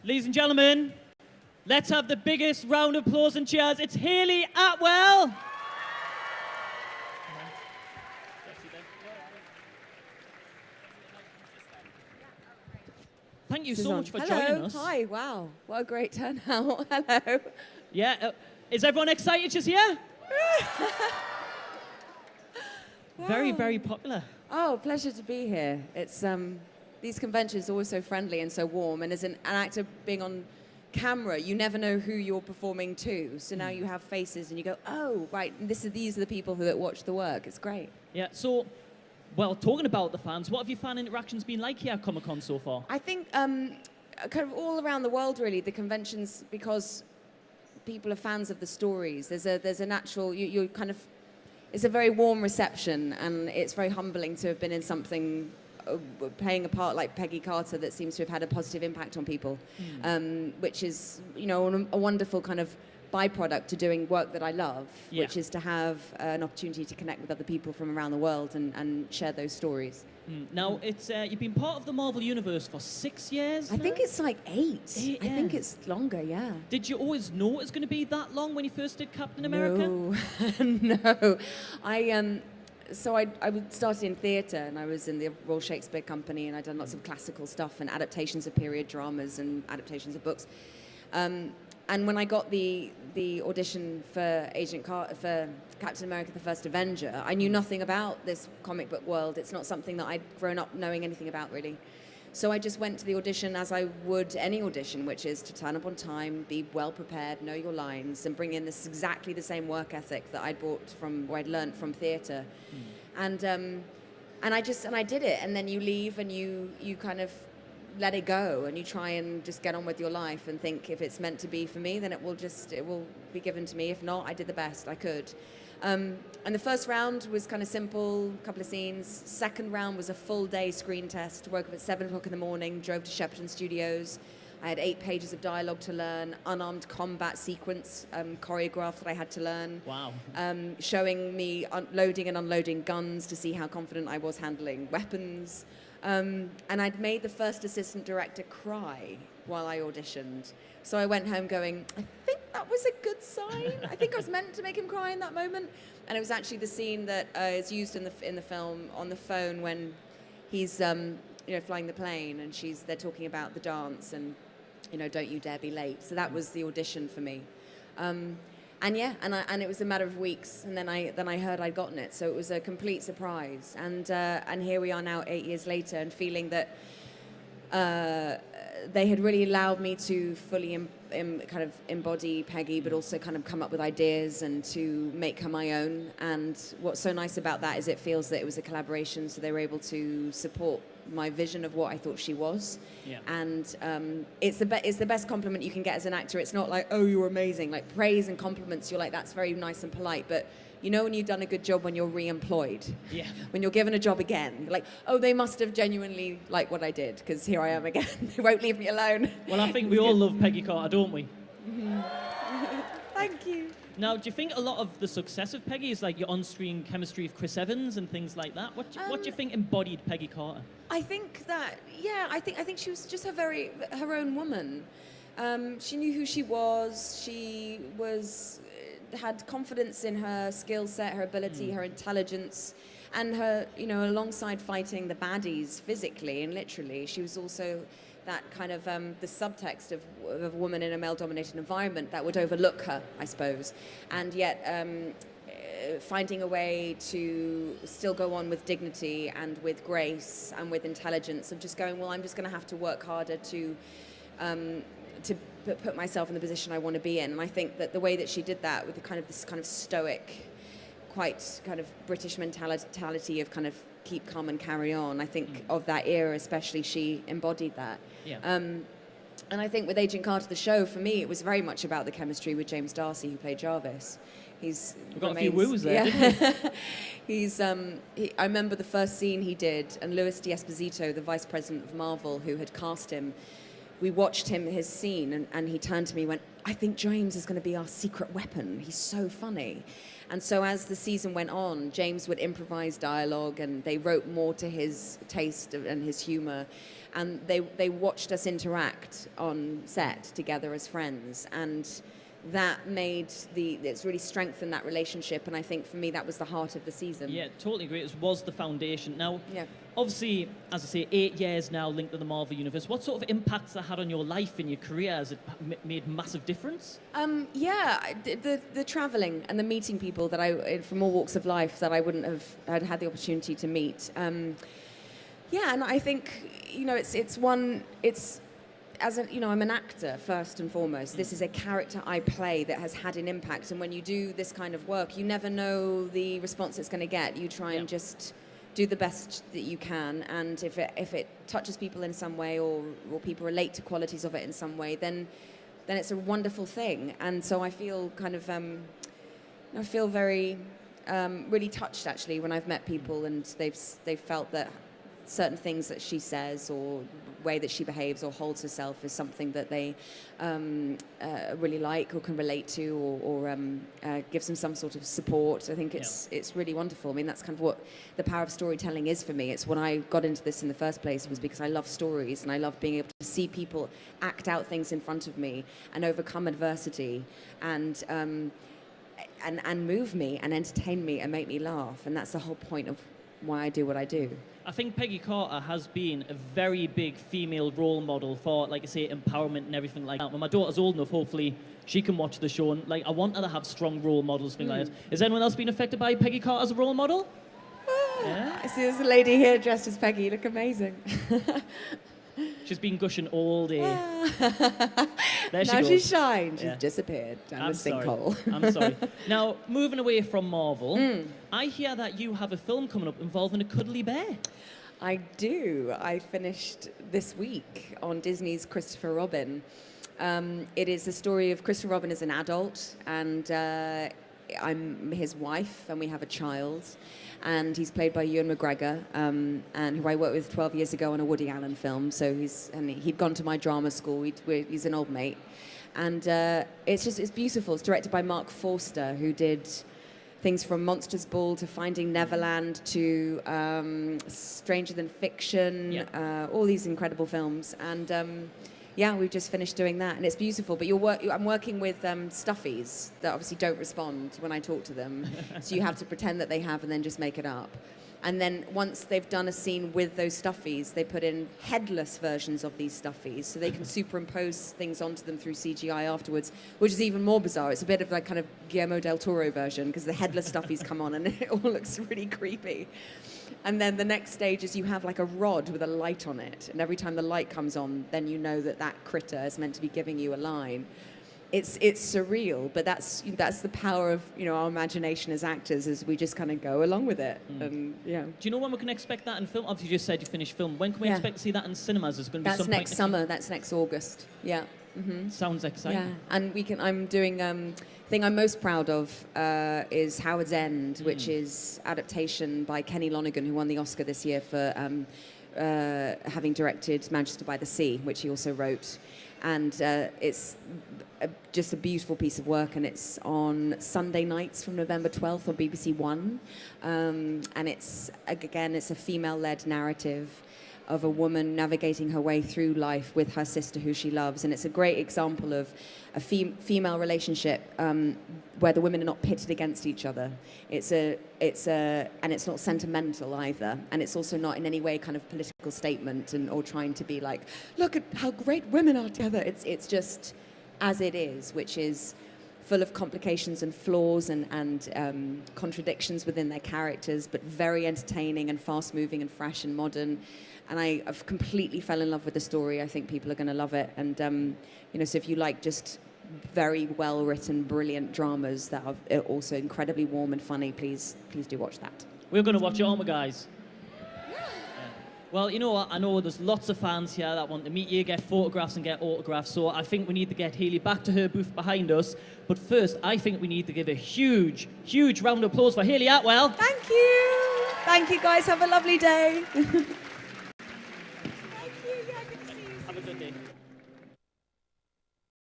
Ladies and gentlemen, let's have the biggest round of applause and cheers. It's Hayley Atwell. Thank you so much for joining us. Hi, wow. What a great turnout. Hello. Yeah, is everyone excited she's here? Wow. Very, very popular. Oh, pleasure to be here. It's these conventions are always so friendly and so warm, and as an actor being on camera, you never know who you're performing to. So now you have faces and you go, oh, right, these are the people that watch the work. It's great. Yeah, so, well, talking about the fans, what have your fan interactions been like here at Comic-Con so far? I think kind of all around the world, really, the conventions, because people are fans of the stories. There's a natural, you're kind of, it's a very warm reception, and it's very humbling to have been in something, playing a part like Peggy Carter that seems to have had a positive impact on people, which is, you know, a wonderful kind of byproduct to doing work that I love, which is to have an opportunity to connect with other people from around the world and share those stories. Now, it's you've been part of the Marvel Universe for 6 years I now? think it's like 8. Yeah. I think it's longer, yeah. Did you always know it was going to be that long when you first did Captain America? No. So I started in theatre, and I was in the Royal Shakespeare Company, and I'd done lots of classical stuff and adaptations of period dramas and adaptations of books. And when I got the audition for for Captain America: The First Avenger, I knew nothing about this comic book world. It's not something that I'd grown up knowing anything about, really. So I just went to the audition as I would any audition, which is to turn up on time, be well prepared, know your lines, and bring in this exactly the same work ethic that I'd brought from, or I'd learned from theatre. And I did it. And then you leave and you kind of let it go, and you try and just get on with your life and think, if it's meant to be for me, then it will be given to me. If not, I did the best I could. And the first round was kind of simple, a couple of scenes. Second round was a full day screen test. Woke up at 7 o'clock in the morning, drove to Shepperton Studios. I had 8 pages of dialogue to learn, unarmed combat sequence choreographed that I had to learn. Wow. Showing me loading and unloading guns to see how confident I was handling weapons. And I'd made the first assistant director cry while I auditioned. So I went home going, I think that was a good sign. I think I was meant to make him cry in that moment. And it was actually the scene that is used in the film on the phone when he's flying the plane, and they're talking about the dance and, you know, don't you dare be late. So that was the audition for me. And it was a matter of weeks, and then I heard I'd gotten it, so it was a complete surprise. And here we are now, 8 years later, and feeling that they had really allowed me to fully kind of embody Peggy, but also kind of come up with ideas and to make her my own. And what's so nice about that is it feels that it was a collaboration, so they were able to support my vision of what I thought she was. Yeah. And it's the best compliment you can get as an actor. It's not like, oh, you're amazing. Like, praise and compliments, you're like, that's very nice and polite. But you know when you've done a good job when you're re-employed. Yeah. When you're given a job again. You're like, oh, they must have genuinely liked what I did, because here I am again. They won't leave me alone. Well, I think we all love Peggy Carter, don't we? Thank you. Now, do you think a lot of the success of Peggy is like your on-screen chemistry of Chris Evans and things like that? What do you think embodied Peggy Carter? I think that, I think she was just her own woman. She knew who she was. She had confidence in her skill set, her ability, her intelligence, and her, alongside fighting the baddies physically and literally, she was also that kind of the subtext of a woman in a male-dominated environment that would overlook her, I suppose, and yet finding a way to still go on with dignity and with grace and with intelligence of just going, well, I'm just going to have to work harder to put myself in the position I want to be in. And I think that the way that she did that with this kind of stoic, quite kind of British mentality of kind of keep calm and carry on, I think of that era especially, she embodied that. Yeah. And I think with Agent Carter, the show, for me, it was very much about the chemistry with James Darcy, who played Jarvis. We've got a few woos there. Yeah. I remember the first scene he did, and Louis D'Esposito, the vice president of Marvel, who had cast him, we watched his scene, and he turned to me and went, I think James is going to be our secret weapon. He's so funny. And so as the season went on, James would improvise dialogue, and they wrote more to his taste and his humor. And they watched us interact on set together as friends. And that it's really strengthened that relationship. And I think for me, that was the heart of the season. Yeah, totally agree. It was the foundation. Now, yeah. Obviously, as I say, 8 years now linked to the Marvel Universe. What sort of impacts that had on your life and your career? Has it made massive difference? The traveling and the meeting people that from all walks of life that I wouldn't have had the opportunity to meet. And I think, I'm an actor first and foremost. This is a character I play that has had an impact. And when you do this kind of work, you never know the response it's going to get. You try and just do the best that you can. And if it touches people in some way, or people relate to qualities of it in some way, then it's a wonderful thing. And so I feel very really touched actually when I've met people and they've felt that certain things that she says or way that she behaves or holds herself is something that they really like or can relate to, or gives them some sort of support. I think it's really wonderful. I mean, that's kind of what the power of storytelling is for me. It's when I got into this in the first place was because I love stories and I love being able to see people act out things in front of me and overcome adversity and move me and entertain me and make me laugh. And that's the whole point of why I do what I do. I think Peggy Carter has been a very big female role model for, like I say, empowerment and everything like that. When my daughter's old enough, hopefully she can watch the show, and I want her to have strong role models, things like that. Has anyone else been affected by Peggy Carter as a role model? Yeah. I see there's a lady here dressed as Peggy. You look amazing. She's been gushing all day. There she now goes. she's shined. She's disappeared down the sinkhole. I'm sorry. Now, moving away from Marvel, I hear that you have a film coming up involving a cuddly bear. I do. I finished this week on Disney's Christopher Robin. It is the story of Christopher Robin as an adult, and I'm his wife, and we have a child. And he's played by Ewan McGregor, and who I worked with 12 years ago on a Woody Allen film. So he'd gone to my drama school. He's an old mate, and it's beautiful. It's directed by Mark Forster, who did things from Monsters Ball to Finding Neverland to Stranger Than Fiction, all these incredible films. And we've just finished doing that, and it's beautiful. But I'm working with stuffies that obviously don't respond when I talk to them, so you have to pretend that they have and then just make it up. And then once they've done a scene with those stuffies, they put in headless versions of these stuffies, so they can superimpose things onto them through CGI afterwards, which is even more bizarre. It's a bit of like kind of Guillermo del Toro version, because the headless stuffies come on and it all looks really creepy. And then the next stage is you have like a rod with a light on it, and every time the light comes on, then you know that critter is meant to be giving you a line. It's surreal, but that's the power of our imagination as actors, is we just kind of go along with it. And Do you know when we can expect that in film? Obviously, you just said you finished film. When can we expect to see that in cinemas? Is going to be that's next summer. That's next August. Yeah. Mm-hmm. Sounds exciting. Yeah, and I'm doing thing I'm most proud of is Howard's End, which is adaptation by Kenny Lonergan, who won the Oscar this year for having directed Manchester by the Sea, which he also wrote. And it's just a beautiful piece of work, and it's on Sunday nights from November 12th on BBC One. And it's a female-led narrative of a woman navigating her way through life with her sister who she loves. And it's a great example of a female relationship where the women are not pitted against each other. And it's not sentimental either. And it's also not in any way kind of political statement or trying to be like, look at how great women are together. It's just as it is, which is full of complications and flaws and contradictions within their characters, but very entertaining and fast-moving and fresh and modern. And I've completely fell in love with the story. I think people are going to love it. And, so if you like just very well-written, brilliant dramas that are also incredibly warm and funny, please do watch that. We're going to watch it, aren't we, guys? Well, you know what? I know there's lots of fans here that want to meet you, get photographs and get autographs, so I think we need to get Hayley back to her booth behind us. But first, I think we need to give a huge, huge round of applause for Hayley Atwell. Thank you. Thank you, guys. Have a lovely day.